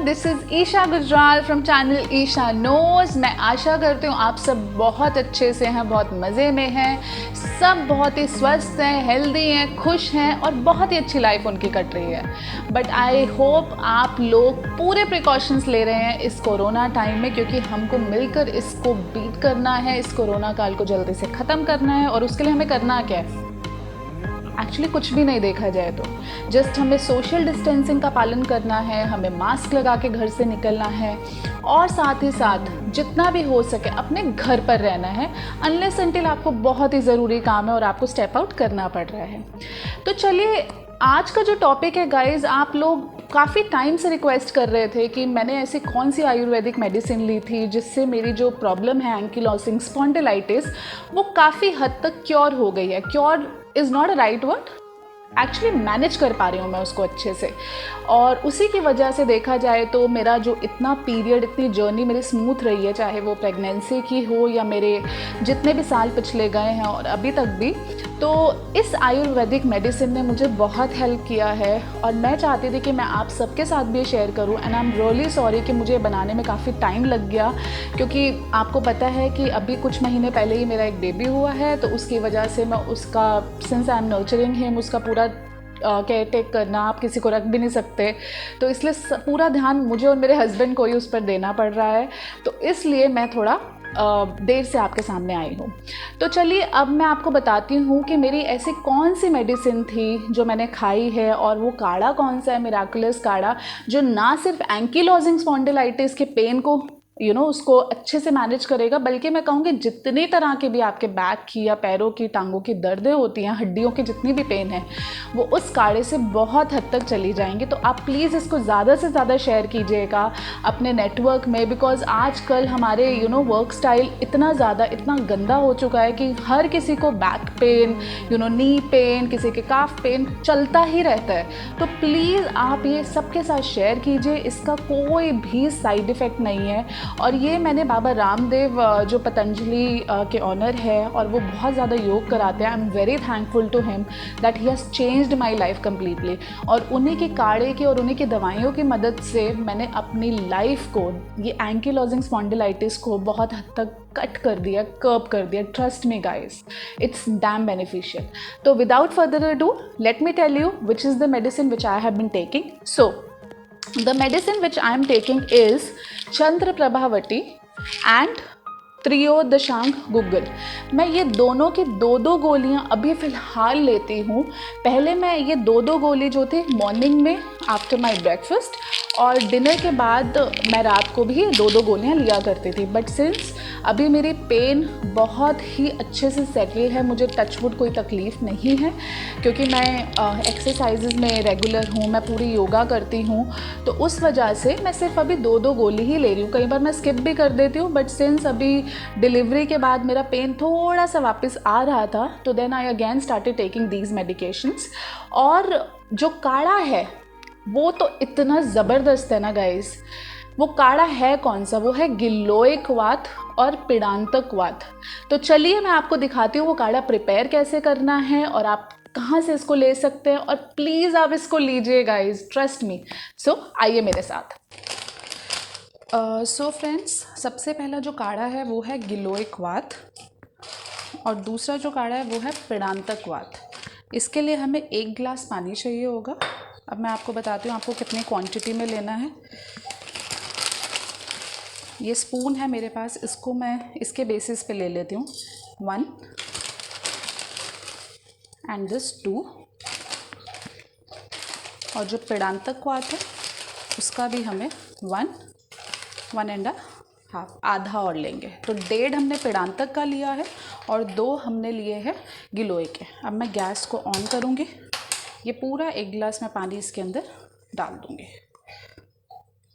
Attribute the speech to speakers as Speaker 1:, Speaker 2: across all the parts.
Speaker 1: Everyone, this is Isha Gujral from channel Isha knows. मैं आशा करती हूँ आप सब बहुत अच्छे से हैं, बहुत मज़े में हैं, सब बहुत ही स्वस्थ हैं, हेल्दी हैं, खुश हैं और बहुत ही अच्छी लाइफ उनकी कट रही है। बट आई होप आप लोग पूरे प्रिकॉशंस ले रहे हैं इस कोरोना टाइम में, क्योंकि हमको मिलकर इसको बीट करना है, इस कोरोना काल को जल्दी से ख़त्म करना है। और उसके लिए हमें करना क्या है? एक्चुअली कुछ भी नहीं देखा जाए तो जस्ट हमें सोशल डिस्टेंसिंग का पालन करना है, हमें मास्क लगा के घर से निकलना है और साथ ही साथ जितना भी हो सके अपने घर पर रहना है, अनलेस अनटिल आपको बहुत ही ज़रूरी काम है और आपको स्टेप आउट करना पड़ रहा है। तो चलिए, आज का जो टॉपिक है गाइज़, आप लोग काफ़ी टाइम से रिक्वेस्ट कर रहे थे कि मैंने ऐसी कौन सी आयुर्वेदिक मेडिसिन ली थी जिससे मेरी जो प्रॉब्लम है एंकिलोजिंग स्पॉन्डिलाइटिस वो काफ़ी हद तक क्योर हो गई है। Cure is not a right word, actually manage कर पा रही हूँ मैं उसको अच्छे से। और उसी की वजह से देखा जाए तो मेरा जो इतना पीरियड, इतनी जर्नी मेरी स्मूथ रही है, चाहे वो प्रेगनेंसी की हो या मेरे जितने भी साल पिछले गए हैं और अभी तक भी, तो इस आयुर्वेदिक मेडिसिन ने मुझे बहुत हेल्प किया है। और मैं चाहती थी कि मैं आप सबके साथ भी शेयर करूं, and I am really sorry कि मुझे बनाने में काफ़ी टाइम लग गया, क्योंकि आपको पता है कि अभी कुछ महीने पहले ही मेरा एक बेबी हुआ है, तो उसकी वजह से मैं उसका, since I am nurturing him, उसका पूरा केयर टेक करना, आप किसी को रख भी नहीं सकते, तो इसलिए पूरा ध्यान मुझे और मेरे हस्बैंड को ही उस पर देना पड़ रहा है। तो इसलिए मैं थोड़ा देर से आपके सामने आई हूँ। तो चलिए, अब मैं आपको बताती हूँ कि मेरी ऐसी कौन सी मेडिसिन थी जो मैंने खाई है, और वो काढ़ा कौन सा है, मिराकुलस काढ़ा, जो ना सिर्फ एंकिलोजिंग स्पॉन्डिलाइटिस के पेन को उसको अच्छे से मैनेज करेगा, बल्कि मैं कहूँगी जितनी तरह के भी आपके बैक की या पैरों की, टांगों की दर्दें होती हैं, हड्डियों की जितनी भी पेन है, वो उस काढ़े से बहुत हद तक चली जाएंगी। तो आप प्लीज़ इसको ज़्यादा से ज़्यादा शेयर कीजिएगा अपने नेटवर्क में, बिकॉज आजकल हमारे वर्क स्टाइल इतना ज़्यादा, इतना गंदा हो चुका है कि हर किसी को बैक पेन, नी पेन, किसी के काफ पेन चलता ही रहता है। तो प्लीज़ आप ये सबके साथ शेयर कीजिए, इसका कोई भी साइड इफ़ेक्ट नहीं है। और ये मैंने बाबा रामदेव, जो पतंजलि के ऑनर है और वो बहुत ज़्यादा योग कराते हैं, I am very thankful to him that he has changed my life completely. और उन्हीं के काढ़े की और उन्हीं की दवाइयों की मदद से मैंने अपनी लाइफ को, ये एंकिलोजिंग स्पॉन्डिलाइटिस को बहुत हद तक कट कर दिया, कर्ब कर दिया। Trust me guys, it's damn beneficial. So without further ado, let me tell you which is the medicine which I have been taking. So the medicine which I am taking is Chandra Prabhavati and त्रियोदशांग गुग्गल। मैं ये दोनों की दो गोलियां अभी फ़िलहाल लेती हूँ। पहले मैं ये दो गोली जो थे मॉर्निंग में आफ्टर माय ब्रेकफास्ट, और डिनर के बाद मैं रात को भी दो गोलियां लिया करती थी। बट सिंस अभी मेरी पेन बहुत ही अच्छे से सेटल है, मुझे टचवुड कोई तकलीफ़ नहीं है, क्योंकि मैं एक्सरसाइजेज में रेगुलर हूँ, मैं पूरी योगा करती हूँ, तो उस वजह से मैं सिर्फ अभी दो गोली ही ले रही हूँ। कई बार मैं स्किप भी कर देती हूँ, बट सिंस अभी डिलीवरी के बाद मेरा पेन थोड़ा सा वापस आ रहा था, तो then I again started taking these medications. और जो काढ़ा है वो तो इतना ज़बरदस्त है ना गाइस। वो काढ़ा है कौन सा? वो है गिलोइक वात और पिडांतक वात। तो चलिए मैं आपको दिखाती हूँ वो काढ़ा प्रिपेयर कैसे करना है और आप कहाँ से इसको ले सकते हैं, और प्लीज़ आप इसको लीजिए गाइस, ट्रस्ट मी। सो आइए मेरे साथ। सो फ्रेंड्स, सबसे पहला जो काढ़ा है वो है गिलोइक वात, और दूसरा जो काढ़ा है वो है पिडांतक वात। इसके लिए हमें 1 गिलास पानी चाहिए होगा। अब मैं आपको बताती हूँ आपको कितनी क्वांटिटी में लेना है। ये स्पून है मेरे पास, इसको मैं इसके बेसिस पे ले लेती हूँ। 1 एंड दिस 2, और जो पिडांतक वात है उसका भी हमें 1 एंड हाफ, आधा और लेंगे। तो 1.5 हमने पिडांतक का लिया है और 2 हमने लिए हैं गिलोय के। अब मैं गैस को ऑन करूँगी, ये पूरा 1 गिलास मैं पानी इसके अंदर डाल दूँगी।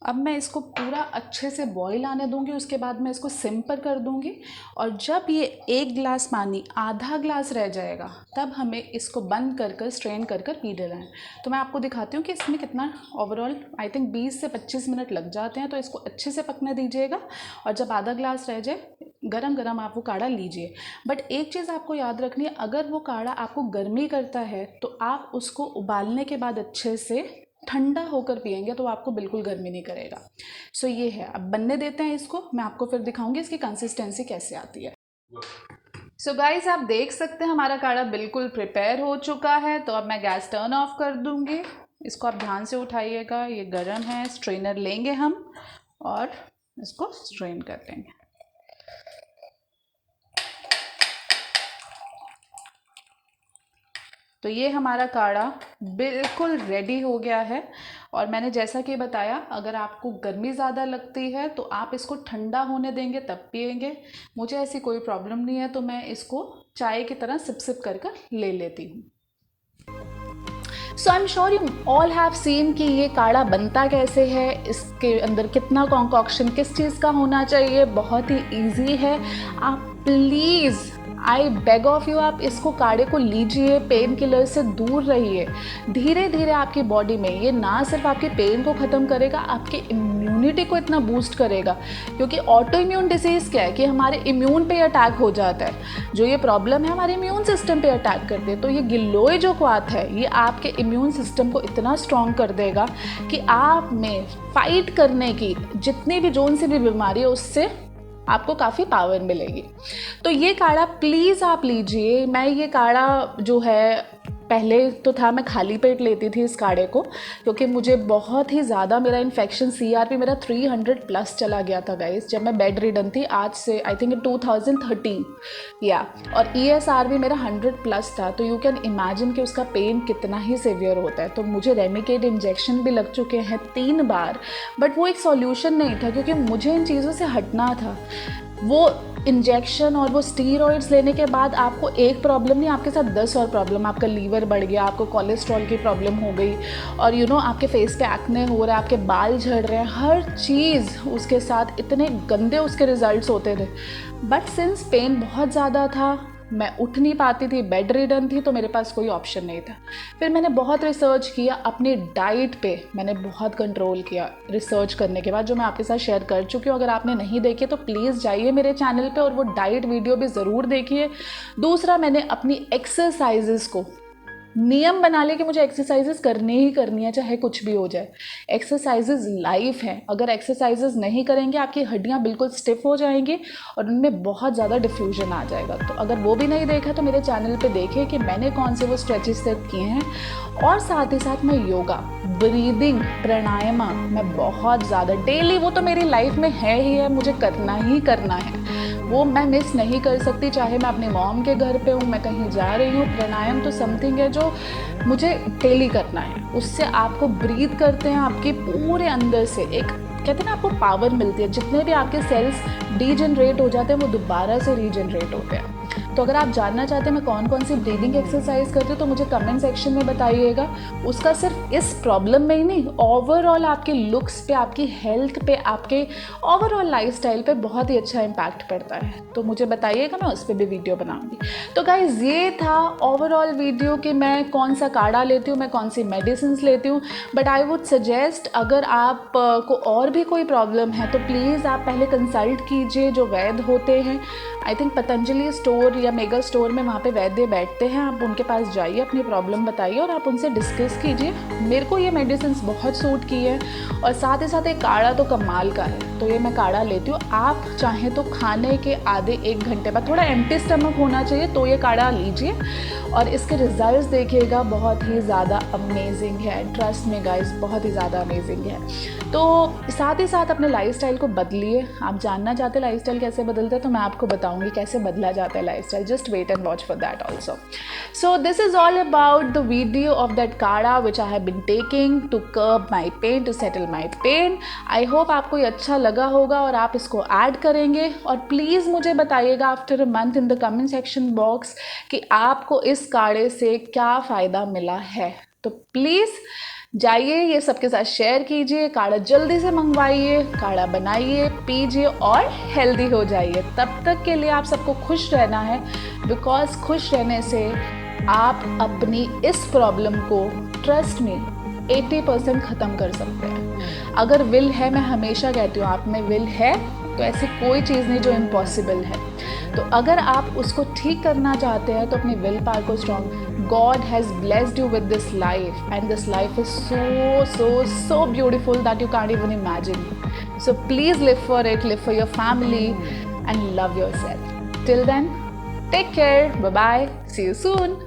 Speaker 1: अब मैं इसको पूरा अच्छे से बॉईल आने दूंगी, उसके बाद मैं इसको सिम पर कर दूंगी, और जब ये 1 गिलास पानी आधा गिलास रह जाएगा तब हमें इसको बंद कर कर स्ट्रेन कर कर पी लेना है। तो मैं आपको दिखाती हूँ कि इसमें कितना ओवरऑल आई थिंक 20 से 25 मिनट लग जाते हैं। तो इसको अच्छे से पकने दीजिएगा, और जब आधा गिलास रह जाए गरम गरम आप वो काढ़ा लीजिए। बट एक चीज़ आपको याद रखनी है, अगर वो काढ़ा आपको गर्मी करता है तो आप उसको उबालने के बाद अच्छे से ठंडा होकर पिएंगे तो आपको बिल्कुल गर्मी नहीं करेगा। सो ये है, अब बनने देते हैं इसको, मैं आपको फिर दिखाऊंगी इसकी कंसिस्टेंसी कैसे आती है। सो गाइस, आप देख सकते हैं हमारा काढ़ा बिल्कुल प्रिपेयर हो चुका है। तो अब मैं गैस टर्न ऑफ कर दूंगी। इसको आप ध्यान से उठाइएगा, ये गर्म है। स्ट्रेनर लेंगे हम और इसको स्ट्रेन कर लेंगे। तो ये हमारा काढ़ा बिल्कुल रेडी हो गया है। और मैंने जैसा कि बताया, अगर आपको गर्मी ज़्यादा लगती है तो आप इसको ठंडा होने देंगे तब पिएंगे। मुझे ऐसी कोई प्रॉब्लम नहीं है, तो मैं इसको चाय की तरह सिप सिप कर कर ले लेती हूँ। So I am sure you all have seen कि ये काढ़ा बनता कैसे है, इसके अंदर कितना कॉन्कॉक्शन किस चीज़ का होना चाहिए। बहुत ही ईजी है। आप please, I beg of you, आप इसको काढ़े को लीजिए, पेन किलर से दूर रहिए। धीरे धीरे आपकी बॉडी में ये ना सिर्फ आपके पेन को ख़त्म करेगा, आपकी इम्यूनिटी को इतना बूस्ट करेगा। क्योंकि ऑटो इम्यून डिसीज़ क्या है कि हमारे इम्यून पे अटैक हो जाता है। जो ये प्रॉब्लम है हमारे इम्यून सिस्टम पे अटैक करती है। तो ये गिलोय जो क्वाथ है, ये आपके इम्यून सिस्टम को इतना स्ट्रॉन्ग कर देगा कि आप में फाइट करने की जितनी भी जोन से भी बीमारी है उससे आपको काफ़ी पावर मिलेगी। तो ये काढ़ा प्लीज़ आप लीजिए। मैं ये काढ़ा जो है, पहले तो था मैं खाली पेट लेती थी इस काढ़े को, क्योंकि मुझे बहुत ही ज़्यादा मेरा इन्फेक्शन, CRP मेरा 300+ चला गया था गाइस, जब मैं बेड रिडन थी। आज से आई थिंक 2013 या, और ESR भी मेरा 100+ था। तो यू कैन इमेजिन कि उसका पेन कितना ही सीवियर होता है। तो मुझे रेमिकेड इंजेक्शन भी लग चुके हैं 3 बार, बट वो एक सॉल्यूशन नहीं था, क्योंकि मुझे इन चीज़ों से हटना था। वो इंजेक्शन और वो स्टीरॉइड्स लेने के बाद आपको एक प्रॉब्लम नहीं, आपके साथ 10 और प्रॉब्लम। आपका लीवर बढ़ गया, आपको कोलेस्ट्रॉल की प्रॉब्लम हो गई, और आपके फेस पे एक्ने हो रहा है, आपके बाल झड़ रहे हैं, हर चीज़ उसके साथ इतने गंदे उसके रिजल्ट्स होते थे। बट सिंस पेन बहुत ज़्यादा था, मैं उठ नहीं पाती थी, बेड रिडन थी, तो मेरे पास कोई ऑप्शन नहीं था। फिर मैंने बहुत रिसर्च किया, अपनी डाइट पे मैंने बहुत कंट्रोल किया रिसर्च करने के बाद, जो मैं आपके साथ शेयर कर चुकी हूँ। अगर आपने नहीं देखी तो प्लीज़ जाइए मेरे चैनल पे और वो डाइट वीडियो भी ज़रूर देखिए। दूसरा, मैंने अपनी एक्सरसाइजेज़ को नियम बना लिया कि मुझे एक्सरसाइजेज करनी ही करनी है, चाहे कुछ भी हो जाए। एक्सरसाइजेज लाइफ है। अगर एक्सरसाइजेज नहीं करेंगे आपकी हड्डियां बिल्कुल स्टिफ हो जाएंगी और उनमें बहुत ज़्यादा डिफ्यूजन आ जाएगा। तो अगर वो भी नहीं देखा तो मेरे चैनल पे देखिए कि मैंने कौन से वो स्ट्रेचेस सेट किए हैं। और साथ ही साथ मैं योगा, ब्रीदिंग, प्राणायाम मैं बहुत ज़्यादा डेली, वो तो मेरी लाइफ में है ही है, मुझे करना ही करना है, वो मैं मिस नहीं कर सकती। चाहे मैं अपने मॉम के घर पे हूँ, मैं कहीं जा रही हूँ, प्राणायाम तो समथिंग है जो मुझे डेली करना है। उससे आपको ब्रीथ करते हैं, आपके पूरे अंदर से एक, कहते हैं ना, आपको पावर मिलती है। जितने भी आपके सेल्स डीजनरेट हो जाते हैं वो दोबारा से रीजनरेट होते हैं। तो अगर आप जानना चाहते हैं मैं कौन कौन सी ब्रीदिंग एक्सरसाइज करती हूँ तो मुझे कमेंट सेक्शन में बताइएगा। उसका सिर्फ इस प्रॉब्लम में ही नहीं, ओवरऑल आपके लुक्स पे, आपकी हेल्थ पे, आपके ओवरऑल लाइफस्टाइल पे बहुत ही अच्छा इम्पैक्ट पड़ता है। तो मुझे बताइएगा, मैं उस पर भी वीडियो बनाऊंगी। तो गाइज, ये था ओवरऑल वीडियो कि मैं कौन सा काढ़ा लेती हूँ, मैं कौन सी मेडिसिन लेती हूँ। बट आई वुड सजेस्ट, अगर आप को और भी कोई प्रॉब्लम है तो प्लीज़ आप पहले कंसल्ट कीजिए जो वैद्य होते हैं। आई थिंक पतंजलि स्टोर या मेगा स्टोर में वहाँ पे वैद्य बैठते हैं, आप उनके पास जाइए, अपनी प्रॉब्लम बताइए और आप उनसे डिस्कस कीजिए। मेरे को ये मेडिसिन बहुत सूट की है और साथ ही साथ एक काढ़ा तो कमाल का है, तो ये मैं काढ़ा लेती हूँ। आप चाहें तो खाने के आधे 1 घंटे बाद, थोड़ा एम्प्टी स्टमक होना चाहिए, तो ये काढ़ा लीजिए और इसके रिजल्ट्स देखिएगा, बहुत ही ज़्यादा अमेजिंग है। ट्रस्ट में गाइस, बहुत ही ज़्यादा अमेजिंग है। तो साथ ही साथ अपने लाइफस्टाइल को बदलिए। आप जानना चाहते हैं लाइफस्टाइल कैसे बदलते हैं तो मैं आपको बताऊंगी कैसे बदला जाता है lifestyle. Just wait and watch for that also. So this is all about the video of that काढ़ा which I have been taking to curb my pain, to settle my pain. I hope आपको ये अच्छा लगा होगा और आप इसको add करेंगे। और प्लीज़ मुझे बताइएगा after a month in the comment section box कि आपको इस काढ़े से क्या फ़ायदा मिला है। तो प्लीज़ जाइए, ये सबके साथ शेयर कीजिए, काढ़ा जल्दी से मंगवाइए, काढ़ा बनाइए, पीजिए और हेल्दी हो जाइए। तब तक के लिए आप सबको खुश रहना है, बिकॉज खुश रहने से आप अपनी इस प्रॉब्लम को, ट्रस्ट में, 80% ख़त्म कर सकते हैं। अगर विल है, मैं हमेशा कहती हूँ, आप में विल है तो ऐसी कोई चीज़ नहीं जो इम्पॉसिबल है। तो अगर आप उसको ठीक करना चाहते हैं तो अपनी विल पावर को strong, God has blessed you with this life and this life is so so so beautiful that you can't even imagine. So please live for it, live for your family and love yourself. Till then, take care. Bye bye. See you soon.